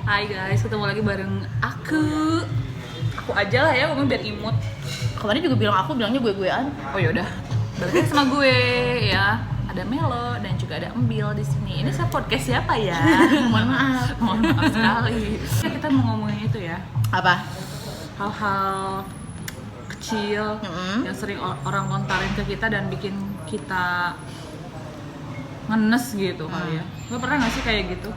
Hai guys, ketemu lagi bareng aku aja lah ya, ngomong biar imut. Kemarin juga bilangnya gue-guean. Oh yaudah, berarti sama gue ya. Ada Melo dan juga ada Embil di sini. Ini saya podcast siapa ya? Mohon maaf sekali. Kita mau ngomongin itu ya. Apa? Hal-hal kecil yang sering orang lontarin ke kita dan bikin kita ngenes gitu kali ya. Lo pernah nggak sih kayak gitu?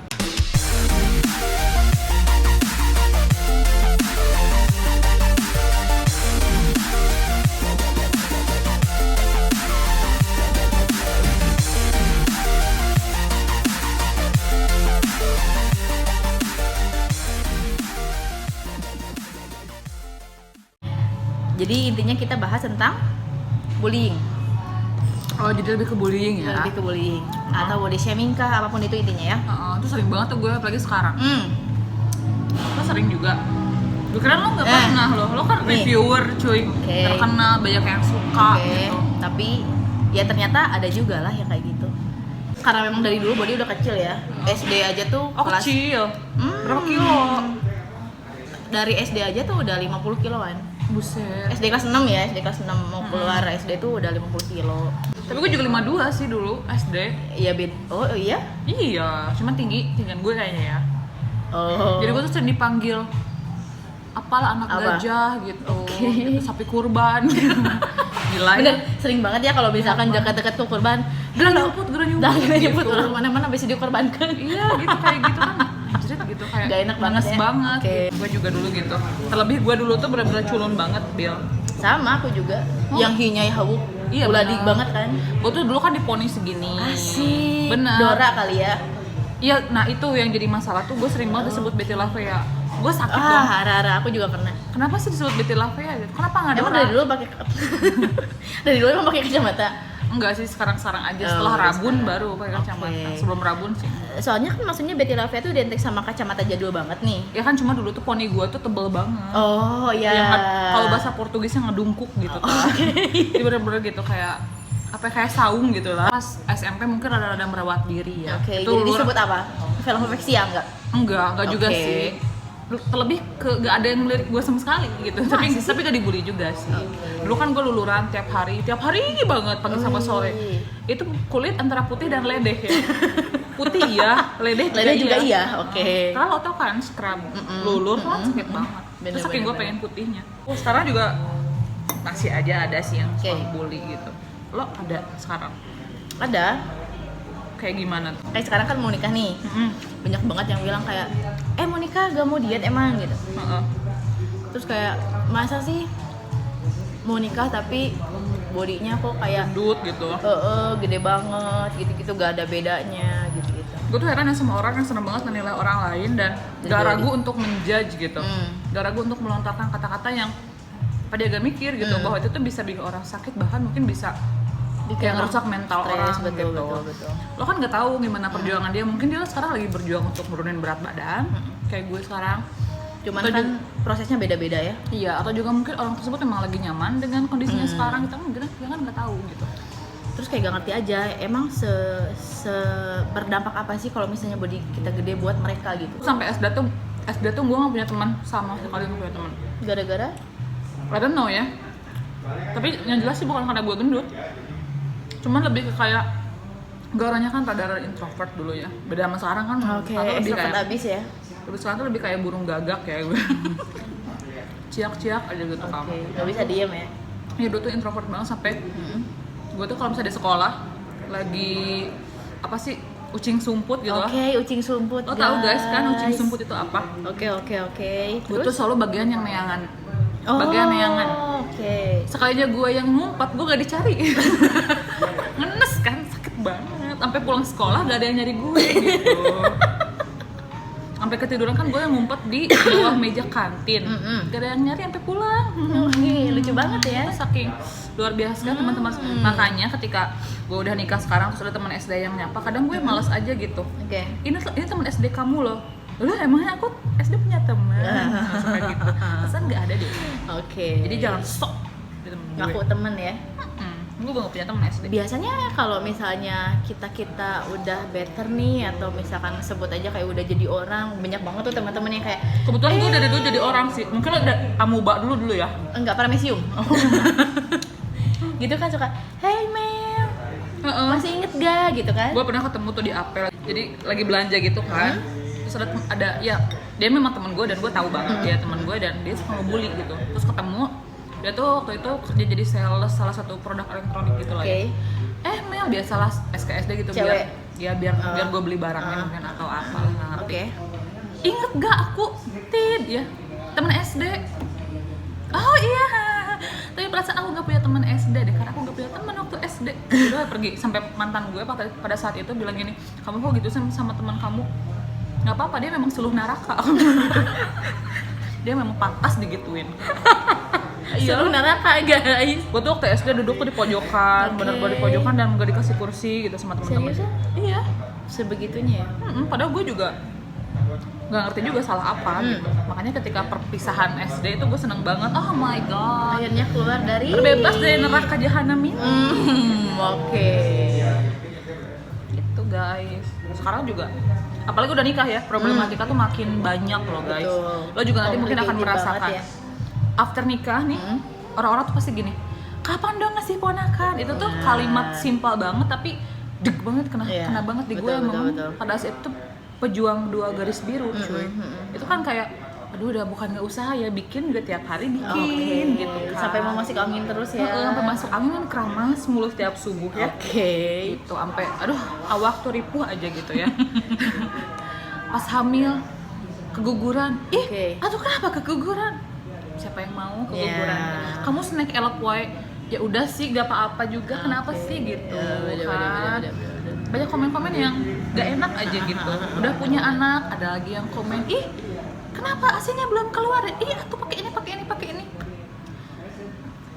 Jadi intinya kita bahas tentang bullying. Oh, jadi lebih ke bullying ya? Lebih ke bullying atau body shaming kah, apapun itu intinya ya. Itu sering banget tuh gue, apalagi sekarang. Lo sering juga? Gue kira lo gak pernah lo kan reviewer cuy, terkenal, banyak yang suka gitu. Tapi ya ternyata ada juga lah yang kayak gitu. Karena memang dari dulu body udah kecil ya. SD aja tuh kelas kecil? Berapa kilo? Dari SD aja tuh udah 50 kiloan. Buset. SD kelas 6 ya, SD kelas 6 mau keluar SD tuh udah 50 kilo. Tapi gue juga 52 sih dulu SD. Iya Oh iya? Iya, cuman tinggian gue kayaknya ya. Oh. Jadi gue tuh sering dipanggil apalah anak gajah gitu, gitu, sapi kurban gitu. Gila ya. Bener, sering banget ya kalau misalkan dekat-dekat ke kurban. Gerang nyebut Nyebut gitu. orang mana-mana bisa dikorbankan. Iya gitu, kayak gitu kan. Anjrit gitu, kayak gak enak banget ya. Banget. Gue juga dulu gitu. Terlebih gue dulu tuh benar-benar culun banget, Bil. Sama aku juga. Yang hinyai hawuk. Iya, uladik banget kan. Gue tuh dulu kan diponis segini. Asik. Bener. Dora kali ya. Iya, nah itu yang jadi masalah tuh, gue sering banget disebut Betty Lavea. Gue sakit dong. Hara-hara aku juga pernah. Kenapa sih disebut Betty Lavea gitu? Kenapa nggak ada Emang orang? dari dulu pakai dari dulu emang pakai kacamata. Enggak sih, sekarang-sekarang aja, setelah rabun baru pakai kacamata. Sebelum rabun sih. Soalnya kan maksudnya Betty Lavea tuh identik sama kacamata jadul banget nih. Ya kan, cuma dulu tuh poni gue tuh tebel banget. Oh iya. Yang kalau bahasa Portugisnya ngedungkuk gitu kan. Jadi bener-bener gitu kayak kayak saung gitu lah. Pas SMP mungkin rada-rada merawat diri ya. Oke, jadi disebut apa? Veloflexia enggak? Enggak juga sih. Terlebih gak ada yang ngelirik gue sama sekali gitu. Tapi gak dibully juga sih. Dulu kan gue luluran tiap hari banget pagi sama sore. Itu kulit antara putih dan ledeh ya. Putih iya, ledeh juga iya. Oke. Karena lo tau kan scrub lulur kan sakit banget. Terus saking gue pengen putihnya. Sekarang juga masih aja ada sih yang suka bully gitu. Lo ada sekarang? Ada. Kayak gimana tuh? Kayak sekarang kan mau nikah nih. Banyak banget yang bilang kayak mau nikah gak mau diet emang gitu. Terus kayak masa sih mau nikah tapi bodinya kok kayak gendut gitu. Gede banget gitu-gitu, gak ada bedanya gitu-gitu. Gue tuh heran ya sama orang yang seneng banget menilai orang lain dan gak ragu untuk menjudge gitu. Gak ragu untuk melontarkan kata-kata yang pada gak mikir gitu bahwa itu tuh bisa bikin orang sakit, bahkan mungkin bisa kayak ngerusak mental orang gitu. Betul. Lo kan nggak tahu gimana perjuangan dia. Mungkin dia sekarang lagi berjuang untuk nurunin berat badan, kayak gue sekarang. Cuman atau kan prosesnya beda-beda ya. Iya, atau juga mungkin orang tersebut memang lagi nyaman dengan kondisinya sekarang. Kita kan nggak tahu gitu. Terus kayak gak ngerti aja, emang se berdampak apa sih kalau misalnya body kita gede buat mereka gitu. Sampai SD tuh gue nggak punya teman, sama sekali nggak punya teman. Gara-gara? I don't know ya. Tapi yang jelas sih bukan karena gue gendut. Cuman lebih ke kayak gue orangnya kan rada introvert dulu ya. Beda sama sekarang kan. Lebih kayak abis ya. Lebih sekarang tuh lebih kayak burung gagak ya gue. Ciak-ciak aja gitu kamu. Gak bisa diem ya. Ya dulu tuh introvert banget sampai gue tuh kalau misalnya di sekolah lagi apa sih ucing sumput gitu. Ucing sumput. Lo tau guys kan ucing sumput itu apa? Oke. Gue tuh selalu bagian yang neangan. Bagian neangan. Sekalinya gue yang ngumpet, gue gak dicari. Ngenes kan, sakit banget. Sampai pulang sekolah gak ada yang nyari gue gitu. Sampai ketiduran kan gue yang ngumpet di bawah meja kantin. Gak ada yang nyari sampai pulang. Lucu banget ya. Saking luar biasa teman-teman. Makanya ketika gue udah nikah sekarang terus ada teman SD yang nyapa, kadang gue malas aja gitu. Ini teman SD kamu loh. Udah emangnya aku SD punya teman. Sampai gitu. Pesan nggak ada deh. Jadi jangan sok ngaku temen ya. Gue gak punya temen SD. Biasanya kalau misalnya kita udah better nih, atau misalkan sebut aja kayak udah jadi orang, banyak banget tuh teman-teman yang kayak Kebetulan gue dari dulu jadi orang sih. Mungkin lo udah amuba dulu ya. enggak paramecium. Gitu kan suka, "Hey Mel, masih inget gak?" gitu kan. Gue pernah ketemu tuh di Apel. Jadi lagi belanja gitu kan. Terus ada ya dia memang teman gue dan gue tahu banget dia teman gue dan dia suka ngebully gitu. Terus ketemu dia tuh waktu itu kerja jadi sales salah satu produk elektronik gitu lah ya. Mel biasalah SKSD gitu. Cewek. biar gue beli barangnya mungkin atau apa nggak ngerti. Ingat gak aku Tid ya teman SD. Oh iya, tapi perasaan aku gak punya teman SD deh, karena aku gak punya teman waktu SD. Udah pergi, sampai mantan gue pada saat itu bilang gini, kamu kok gitu sama teman kamu? Gak apa-apa, dia memang suluh neraka. Dia memang pantas digituin. Suluh neraka guys. Gue tuh waktu SD duduk tuh di pojokan, bener-bener di pojokan dan gak dikasih kursi gitu sama teman-teman. Serius? Iya. Sebegitunya ya? Padahal gue juga gak ngerti juga salah apa gitu. Makanya ketika perpisahan SD itu gue seneng banget. Oh my god, Akhirnya keluar dari terbebas dari neraka jahanam ini. Oke. Gitu guys. Sekarang juga apalagi udah nikah ya, problematika tuh makin banyak loh guys. Betul. Lo juga nanti mungkin akan Complicated merasakan banget ya. after nikah nih, orang-orang tuh pasti gini, kapan dong ngasih ponakan? Itu tuh kalimat simpel banget tapi deg banget, kena banget di gue. Emang pada saat itu pejuang 2 garis biru cuy. Itu kan kayak aduh udah bukan nggak usaha ya, bikin udah tiap hari bikin gitu kan. Sampai mau masuk angin terus ya. Sampai masuk angin kan keramas mulu tiap subuh ya. Itu sampai aduh awak tuh ripuh aja gitu ya. Pas hamil keguguran. Aduh kenapa keguguran? Siapa yang mau keguguran? Kamu snack elok woy. Ya udah sih gak apa-apa juga, kenapa sih gitu kan. Banyak komen-komen yang gak enak aja gitu. Udah punya anak, ada lagi yang komen, ih kenapa asinya belum keluar? Ih aku pakai ini.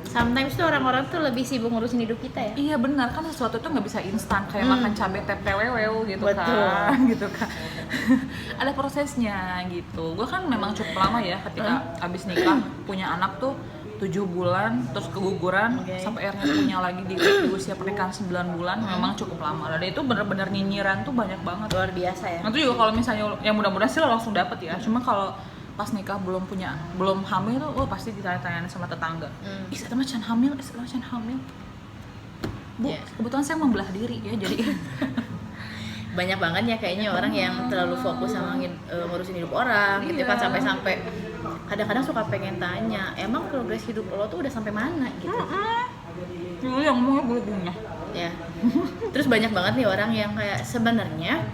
Sometimes tuh orang-orang tuh lebih sibuk ngurusin hidup kita ya. Iya benar, kan sesuatu tuh nggak bisa instan kayak makan cabai TPWW gitu. Betul. Kan gitu kan. Ada prosesnya gitu. Gue kan memang cukup lama ya ketika abis nikah punya anak tuh 7 bulan terus keguguran sampai akhirnya punya lagi di usia pernikahan 9 bulan. Memang cukup lama. Dan itu benar-benar nyinyiran tuh banyak banget. Luar biasa ya. Nah itu juga kalau misalnya yang mudah-mudahan sih lo langsung dapet ya. Cuma kalau pas nikah belum hamil tuh pasti ditanya-tanyain sama tetangga. Ih, saya macan hamil. Bu, kebetulan saya membelah diri ya, jadi banyak banget ya kayaknya orang yang terlalu fokus sama ngurusin hidup orang gitu kan, sampai kadang-kadang suka pengen tanya, emang progres hidup lo tuh udah sampai mana gitu. Dulu yang ngomongnya bulu-bulunya. Ya. Terus banyak banget nih orang yang kayak sebenarnya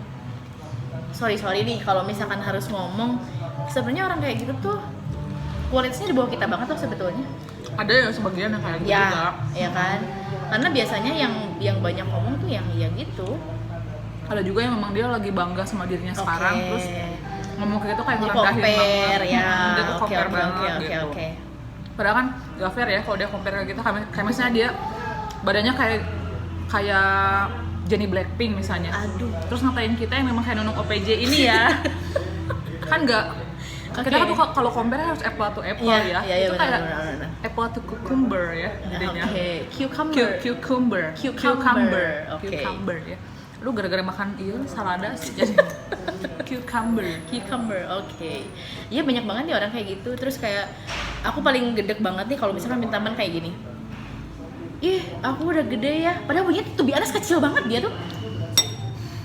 sorry nih kalau misalkan harus ngomong, sebenarnya orang kayak gitu tuh kualitasnya di bawah kita banget tuh sebetulnya. Ada ya sebagian yang kayak gitu juga. Ya kan? Karena biasanya yang banyak ngomong tuh yang ya gitu. Ada juga yang memang dia lagi bangga sama dirinya sekarang, terus ngomong kayak gitu kayak di ngerendahin compare banget. ya. Dia tuh compare banget gitu. Padahal kan gak fair ya kalau dia compare kayak gitu, kayak misalnya dia badannya kayak Jennie Blackpink misalnya. Aduh. Terus ngatain kita yang memang kayak Nunung OPJ ini ya. Kan kita kan tuh kalau compare harus apple to apple ya. Itu bener, kayak bener. apple to cucumber ya jadinya. Cucumber. Cucumber ya. Lu gara-gara makan salada sih jadi cucumber. Iya banyak banget nih orang kayak gitu. Terus kayak aku paling gedek banget nih kalau misalkan minta teman kayak gini. Ih, aku udah gede ya. Padahal punya tuh biasa kecil banget dia tuh.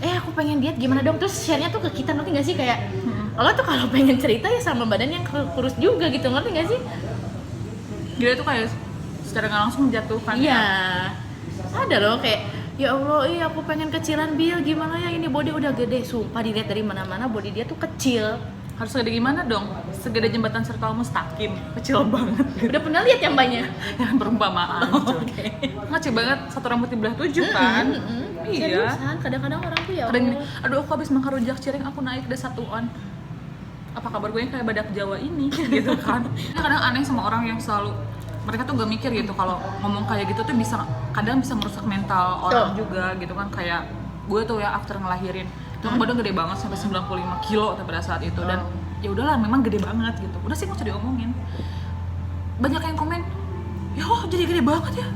Aku pengen diet gimana dong? Terus share-nya tuh ke kita, ngerti gak sih? Kayak lo tuh kalau pengen cerita ya sama badan yang kurus juga gitu, ngerti gak sih? Dia tuh kayak secara nggak langsung menjatuhkan. Iya. Ada loh kayak, ya Allah, aku pengen kecilan Bil, gimana ya ini body udah gede. Sumpah dilihat dari mana-mana body dia tuh kecil. Harus segede gimana dong? Segede jembatan Sirtal Mustaqim, kecil banget. Udah pernah lihat yang banyak? Yang perumpamaan. Kecil banget, satu rambut dibelah 7 kan? Iya. Seriusan, kadang-kadang orang tuh ya kadang gini, aduh aku habis makan rujak cireng, aku naik udah 1-an. Apa kabar gue yang kayak badak Jawa ini gitu kan? Kadang aneh sama orang yang selalu mereka tuh gak mikir gitu kalau ngomong kayak gitu tuh kadang bisa merusak mental orang juga gitu kan. Kayak gue tuh ya after ngelahirin tuh badan gede banget sampai 95 kilo pada saat itu dan ya udahlah memang gede banget gitu. Udah sih nggak usah diomongin. Banyak yang komen, ya jadi gede banget ya.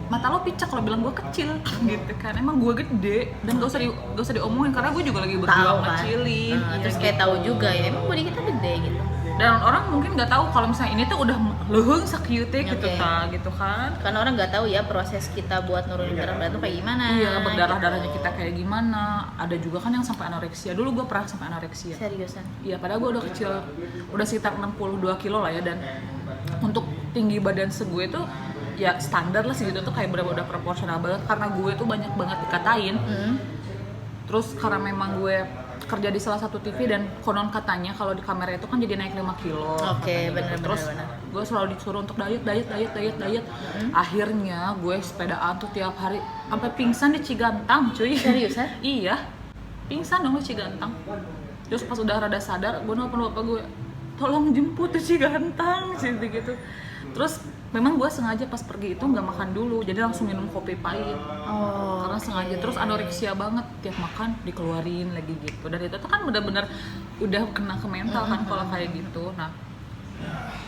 mata lo picak kalau bilang gue kecil gitu kan. Emang gue gede dan gak usah diomongin karena gue juga lagi berjuang kan? ngecilin. Terus Iya, kayak gitu. tahu juga ya emang body kita gede gitu. Dan orang mungkin nggak tahu kalau misalnya ini tuh udah leuheung sakieu teh gitu Oke. gitu kan. Karena orang nggak tahu ya proses kita buat nurunin berat badan tuh kayak gimana. Iya, berdarah-darahnya gitu. kita kayak gimana. Ada juga kan yang sampai anoreksia. Dulu gue pernah sampai anoreksia. Seriusan. Iya, padahal gue udah kecil, udah sekitar 62 kilo lah ya. Dan untuk tinggi badan segue tuh ya standar lah segitu tuh kayak bener-bener udah proporsional banget. Karena gue tuh banyak banget dikatain. Terus karena memang gue kerja di salah satu TV dan konon katanya kalau di kamera itu kan jadi naik 5 kilo. Oke, katanya gitu. Terus gue selalu disuruh untuk diet. Akhirnya gue sepedaan tuh tiap hari sampai pingsan di Cigantang, cuy. Seriusan? Iya. Pingsan dong di Cigantang. Terus pas udah rada sadar, gue nelfon bapak gue, tolong jemput di Cigantang, gitu. Terus memang gue sengaja pas pergi itu nggak makan dulu, jadi langsung minum kopi pahit. Karena sengaja. Terus anoreksia banget, tiap makan dikeluarin lagi gitu. Dan itu tuh kan benar-benar udah kena ke mental kan kalau kayak gitu. Nah,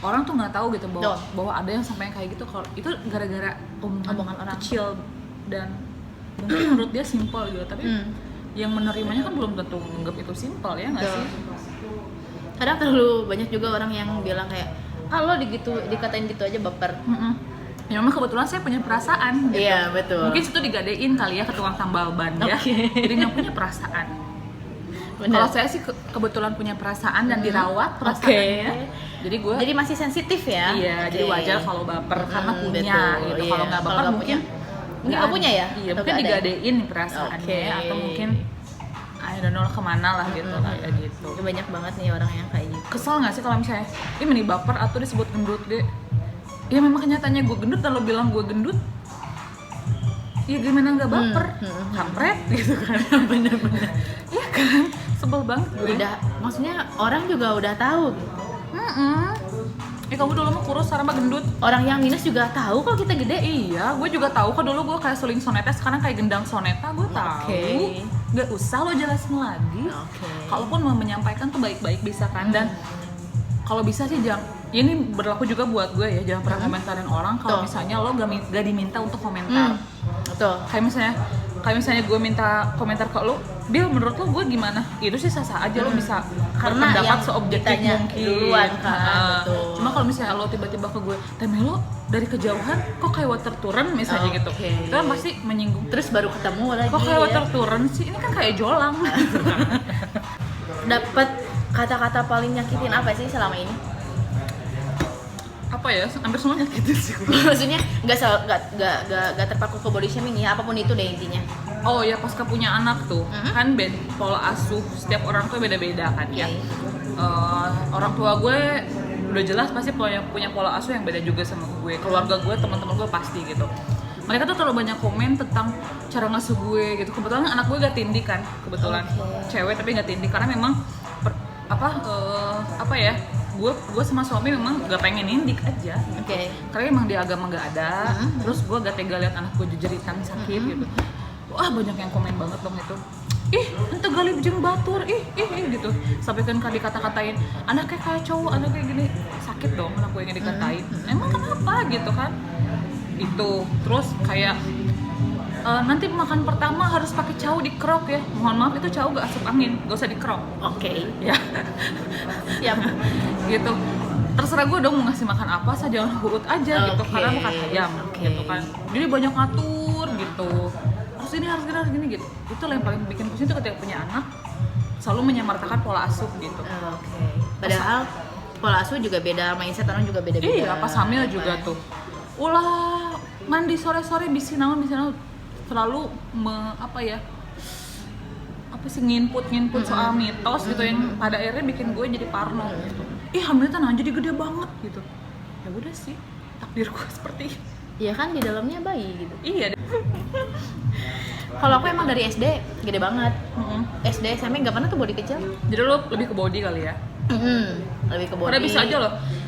orang tuh nggak tahu gitu bahwa ada yang sampai kayak gitu. Kalau itu gara-gara omongan orang kecil dan mungkin menurut dia simpel gitu, tapi yang menerimanya kan belum tentu menganggap itu simpel ya nggak sih? Kadang terlalu banyak juga orang yang bilang kayak kalau dikatain gitu aja baper. Ya memang kebetulan saya punya perasaan gitu. Iya, betul. Mungkin situ digadein kali ya ke tukang tambal ban ya. Jadi yang punya perasaan. Bener. Kalau saya sih kebetulan punya perasaan dan dirawat perasaannya. Jadi masih sensitif ya. Iya, jadi wajar kalau baper karena punya betul, gitu. iya. Kalau nggak baper Kalau nggak mungkin nggak punya ya? Iya, Atau mungkin nggak ada? digadein perasaannya atau mungkin I don't know kemana lah gitu kayak gitu. Ya, banyak banget nih orang yang kayak gitu. Kesel nggak sih kalau misalnya ini meni baper atau disebut gendut deh? Ya memang kenyataannya gue gendut dan lo bilang gue gendut. Ya gimana nggak baper? Kampret gitu kan. Bener-bener. Iya kan? Sebel banget gue. Udah, maksudnya orang juga udah tahu gitu. Kamu dulu mah kurus, sekarang mah gendut. Orang yang minus juga tahu kalau kita gede. Iya, gue juga tahu kok dulu gue kayak suling soneta, sekarang kayak gendang soneta, gue tahu. Gak usah lo jelasin lagi. Kalaupun mau menyampaikan tuh baik-baik bisa kan. Dan kalau bisa sih jangan, ya ini berlaku juga buat gue ya, jangan pernah komentarin orang kalau misalnya lo gak diminta untuk komentar. Kayak misalnya gue minta komentar ke lo, dia menurut lo gue gimana? Itu sih sah-sah aja, lo bisa Karena berpendapat yang seobjektif ditanya mungkin duluan kan, betul. Cuma kalau misalnya lo tiba-tiba ke gue, Temelo dari kejauhan kok kayak water turun misalnya gitu, itu kan pasti menyinggung. Terus baru ketemu lagi. Kok kayak water turun sih? Ini kan kayak jolang. Dapat kata-kata paling nyakitin apa sih selama ini? Apa ya? Hampir semua nyakitin sih gue. Maksudnya nggak terpaku ke body shaming ya, apapun itu deh intinya. Oh ya, pasca punya anak tuh kan pola asuh setiap orang tuh beda-beda kan ya. Orang tua gue udah jelas pasti punya pola asuh yang beda juga sama gue. Keluarga gue, teman-teman gue pasti gitu. Mereka tuh terlalu banyak komen tentang cara ngasuh gue gitu. Kebetulan anak gue gak tindih kan, kebetulan cewek tapi gak tindih karena memang gue sama suami memang gak pengen nindik aja. Karena emang di agama gak ada. Terus gue gak tega liat anak gue jejeritan sakit gitu. Wah banyak yang komen banget dong itu. Ih, ente galib jeung batur, ih gitu. Sampai kan dikata-katain, anaknya kayak cowok, anaknya kayak gini. Sakit dong anak gue yang dikatain. Emang kenapa gitu kan? Itu, terus kayak nanti makan pertama harus pakai cau dikerok ya. Mohon maaf itu cau gak asup angin, gak usah dikerok. Ya. Siap. Gitu. Terserah gue dong mau ngasih makan apa, saya jangan hurut aja gitu karena bukan ayam gitu kan. Jadi banyak ngatur gitu. Harus gini gitu. Itu yang paling bikin pusing tuh ketika punya anak selalu menyamaratakan pola asuh gitu. Padahal pola asuh juga beda, mindset orang juga beda-beda. Iya, pas hamil juga tuh. Ulah mandi sore-sore bisi naon selalu nginput soal mitos gitu yang pada akhirnya bikin gue jadi parno gitu. Ih, hamil tuh jadi gede banget gitu. Ya udah sih, takdir gue seperti itu. Iya kan di dalamnya bayi gitu. Iya. Kalau aku emang dari SD gede banget. SD SMP nggak pernah tuh body kecil. Jadi lo lebih ke body kali ya? Lebih ke body.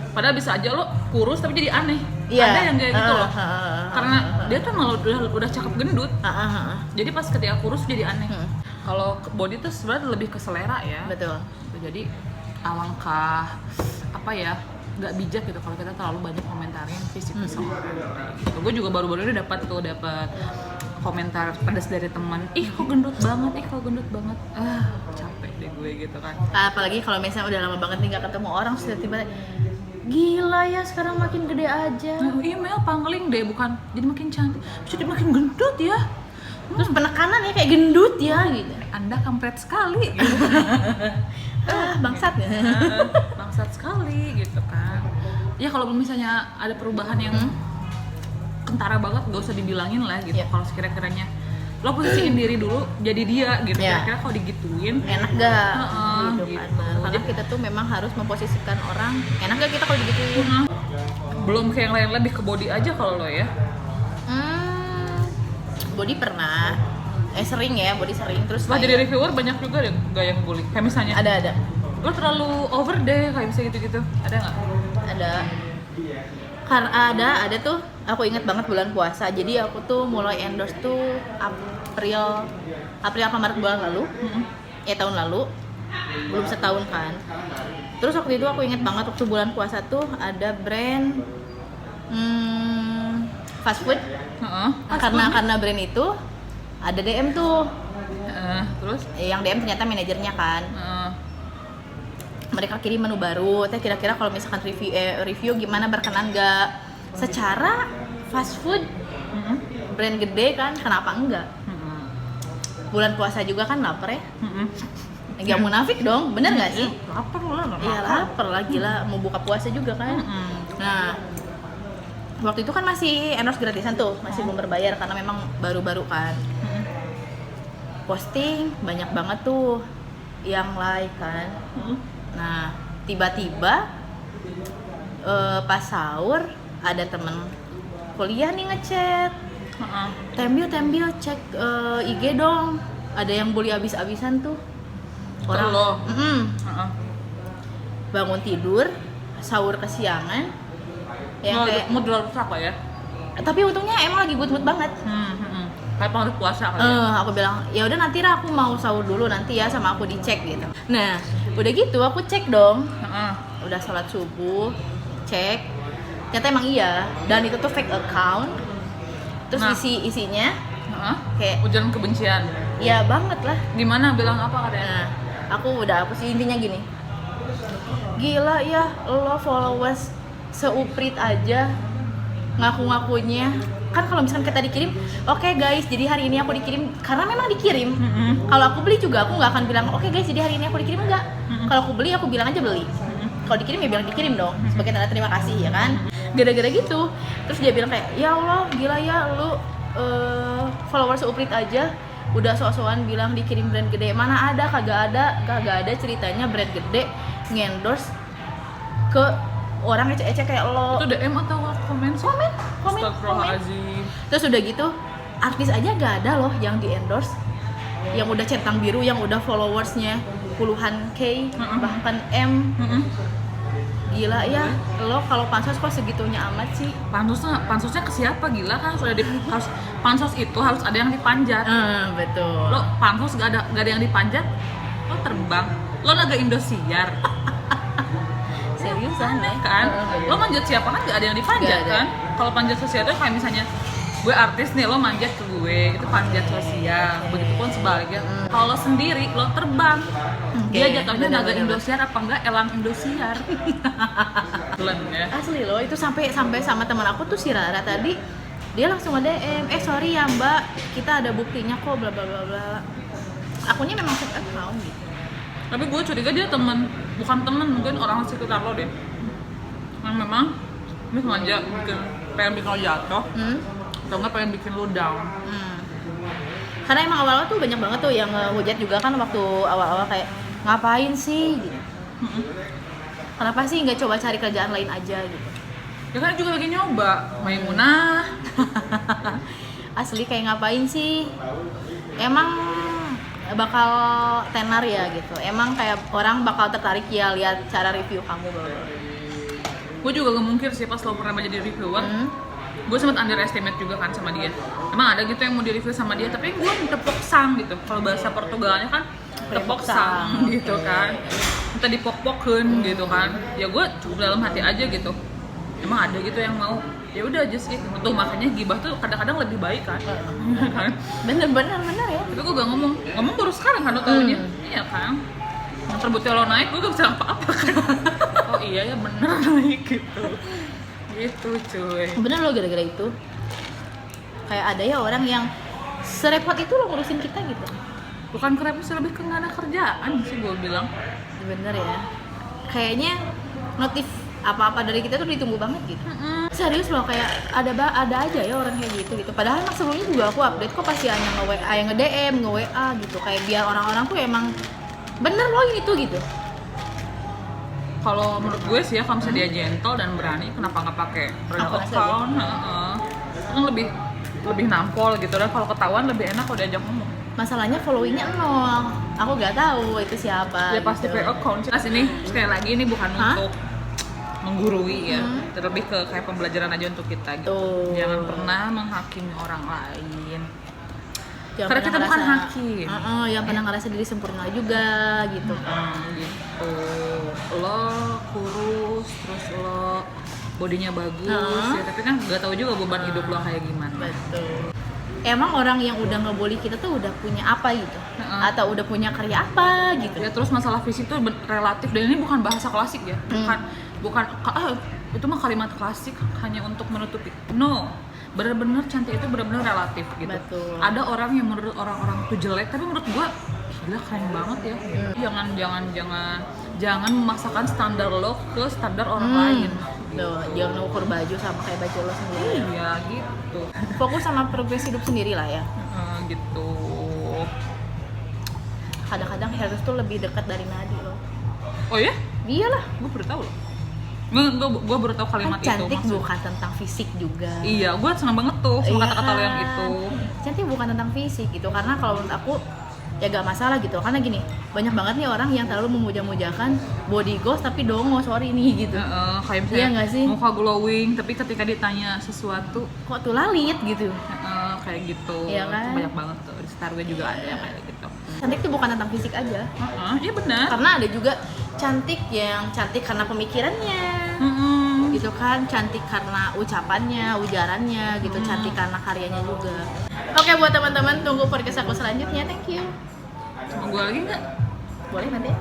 Padahal bisa aja lo kurus tapi jadi aneh. Iya. Ada yang kayak gitu loh. Karena dia tuh malah udah cakep gendut. Jadi pas ketika kurus jadi aneh. Kalau body tuh sebenarnya lebih ke selera ya. Betul. Jadi alangkah nggak bijak gitu kalau kita terlalu banyak komentarin fisik seseorang gitu. Gue juga baru-baru ini dapat komentar pedas dari teman, ih kok gendut banget, capek deh gue gitu kan. Apalagi kalau misalnya udah lama banget nih nggak ketemu orang, terus tiba-tiba gila ya sekarang makin gede aja. Email pangling deh, bukan jadi makin cantik, jadi makin gendut ya. Terus penekanan ya kayak gendut ya gitu. Anda kampret sekali gitu. Bangsat ya. Bangsat sekali gitu kan. Ya kalau misalnya ada perubahan yang kentara banget, gak usah dibilangin lah gitu. Kalau sekira-kiranya lo posisiin diri dulu jadi dia gitu. Kira-kira kalau digituin enak gak? Gitu. Karena kita tuh memang harus memposisikan orang. Enak gak kita kalau digituin? Belum kayak yang lain, lebih ke body aja kalau lo ya. Body pernah, sering ya, body sering. Terus jadi reviewer banyak juga deh gak yang bully. Kayak misalnya ada lo terlalu over deh, kayak bisa gitu-gitu. Ada nggak? Ada. Karena ada tuh, aku inget banget bulan puasa. Jadi aku tuh mulai endorse tuh April apa Maret bulan lalu. Tahun lalu. Belum setahun kan. Terus waktu itu aku inget banget waktu bulan puasa tuh ada brand fast food. Karena brand itu ada DM tuh. Terus? Yang DM ternyata manajernya kan. Mereka kirim menu baru. Kira-kira kalau misalkan review gimana, berkenan nggak? Secara fast food brand gede kan, kenapa enggak? Bulan puasa juga kan lapar ya. Nggak munafik dong, bener nggak sih? Lapar lah. Iya lapar lah, gila mau buka puasa juga kan. Nah waktu itu kan masih endorse gratisan tuh, masih belum berbayar karena memang baru-baru kan. Posting banyak banget tuh yang like kan. Nah tiba-tiba pas sahur ada temen kuliah nih ngechat, Tembil cek IG dong, ada yang bully abis-abisan tuh orang lo. Bangun tidur sahur kesiangan ya kayak mood rusak lah ya. Tapi untungnya emang lagi good mood banget. Kayak pengen puasa kali Aku bilang ya udah nanti aku mau sahur dulu nanti ya, sama aku dicek gitu. Nah udah gitu aku cek dong. Udah sholat subuh cek, ternyata emang iya, dan itu tuh fake account. Terus isinya kayak ujaran kebencian. Ya banget lah. Gimana, bilang apa katanya? Aku udah hapus, intinya gini, gila ya lo followers seuprit aja ngaku-ngakunya. Kan kalau misalkan kita dikirim, oke guys jadi hari ini aku dikirim, karena memang dikirim. Kalau aku beli juga aku nggak akan bilang oke guys jadi hari ini aku dikirim, enggak. Kalau aku beli aku bilang aja beli. Kalau dikirim ya bilang dikirim dong, sebagai tanda terima kasih ya kan. Gara-gara gitu terus dia bilang kayak ya Allah gila ya lu followers seuprit aja udah sok-sokan bilang dikirim brand gede. Mana ada, kagak ada ceritanya brand gede ngendorse ke orang ecek-ecek kayak lo. Itu DM atau komen? Astagfirullahaladzim. Terus udah gitu artis aja gak ada loh yang di endorse, yang udah centang biru, yang udah followersnya puluhan K bahkan M. Gila ya, lo kalau pansos kok segitunya amat sih? Pansosnya ke siapa, gila kan? Pansos itu harus ada yang dipanjat. Betul. Lo pansos gak ada yang dipanjat, lo terbang. Lo naga Indosiar. Seriusan ya? Kan? Lo manjat siapa kan gak ada yang dipanjat kan? Kalau panjat sosial itu kayak misalnya gue artis nih, lo manjat ke gue, itu panjat sosial. Begitupun sebaliknya. Kalau lo sendiri, lo terbang. Dia jatuhnya naga Indosiar apa enggak elang Indosiar. Ya. Asli loh, itu sampai sama teman aku tuh si Rara tadi, dia langsung nge-DM, sorry ya mbak, kita ada buktinya kok bla bla bla bla. Akunnya memang fake account gitu. Tapi gue curiga dia bukan temen, mungkin orang sekitar lo deh. Yang memang ini sengaja pengen bikin lo jatuh, atau enggak pengen bikin lo down. Karena emang awal-awal tuh banyak banget tuh yang ngehujat juga kan waktu awal-awal kayak ngapain sih gitu. Kenapa sih nggak coba cari kerjaan lain aja gitu. Ya kan juga lagi nyoba, Maimunah. Asli kayak ngapain sih? Emang bakal tenar ya gitu. Emang kayak orang bakal tertarik ya lihat cara review kamu bro. Gue juga gak mungkin sih pas lo pernah jadi reviewer. Gue sempat underestimate juga kan sama dia. Emang ada gitu yang mau di review sama dia, tapi gue tepuk sang gitu. Kalau bahasa Portugalnya kan tepok sang gitu kan, minta dipok-pokin gitu kan. Ya gue cukup dalam hati aja gitu, emang ada gitu yang mau, ya udah aja sih. Untuk makanya gibah tuh kadang-kadang lebih baik kan. bener ya. Tapi gue gak ngomong baru sekarang kan lo taunya. Iya kan, yang terbukti lo naik gue gak bisa apa-apa kan. Oh iya ya bener naik gitu cuy. Bener loh, gara-gara itu kayak ada ya orang yang serepot itu lo ngurusin kita gitu. Bukan kerepot sih, lebih ke nggak ada kerjaan sih gue bilang. Bener ya, kayaknya notif apa-apa dari kita tuh ditunggu banget gitu. Serius loh, kayak ada aja ya orang kayak gitu. Padahal emang sebelumnya juga aku update kok pasti hanya nge-WA, yang nge-DM, nge-WA gitu. Kayak biar orang-orang tuh emang bener loh ini tuh gitu. Kalau menurut gue sih ya, kalau misalnya dia gentle dan berani, kenapa nggak pakai real account? Kan lebih nampol gitu. Dan kalau ketahuan lebih enak kalau diajak ngomong. Masalahnya followingnya 0, aku nggak tahu itu siapa. Ya pasti gitu. pakai account. Nah sini sekali lagi ini bukan untuk menggurui ya, terlebih ke kayak pembelajaran aja untuk kita gitu. Jangan pernah menghakimi orang lain. Karena kita bukan hakim. Yang pernah ngerasa diri sempurna juga gitu. Gitu. Lo kurus, terus lo bodinya bagus ya, tapi kan nggak tahu juga beban hidup lo kayak gimana. Betul. Emang orang yang udah ngebully kita tuh udah punya apa gitu? Atau udah punya karya apa gitu? Ya terus masalah fisik itu relatif, dan ini bukan bahasa klasik ya. Bukan itu mah kalimat klasik hanya untuk menutupi. No. Bener-bener cantik itu bener-bener relatif gitu. Betul. Ada orang yang menurut orang-orang itu jelek, tapi menurut gua gila keren banget ya. Jangan memaksakan standar lo ke standar orang lain. Tuh, jangan ukur baju sama kayak baju lo sendiri. Iya gitu. Fokus sama progres hidup sendiri lah ya. Gitu. Kadang-kadang Harus tuh lebih dekat dari Nadi loh. Oh ya? Iyalah. Gue baru tahu loh. Gue baru tahu kalimat Kan cantik itu. Cantik bukan tentang fisik juga. Iya, gue seneng banget tuh sama kata-kata lo yang itu. Cantik bukan tentang fisik gitu, karena kalau menurut aku ya gak masalah gitu. Karena gini, banyak banget nih orang yang terlalu memuja-mujakan body goals tapi dongo, sorry nih gitu. Kayak misalnya Iya nggak sih? muka glowing, tapi ketika ditanya sesuatu Kok tuh lalit gitu. kayak gitu. Iya kan? Banyak banget tuh. Di Star gue juga ada yang kayak gitu. Cantik tuh bukan tentang fisik aja. Iya benar. Karena ada juga cantik yang cantik karena pemikirannya. Gitu kan, cantik karena ucapannya, ujarannya gitu, cantik karena karyanya juga. Oke, buat teman-teman tunggu podcast aku selanjutnya. Thank you. Sama gue lagi nggak? Boleh nanti ya.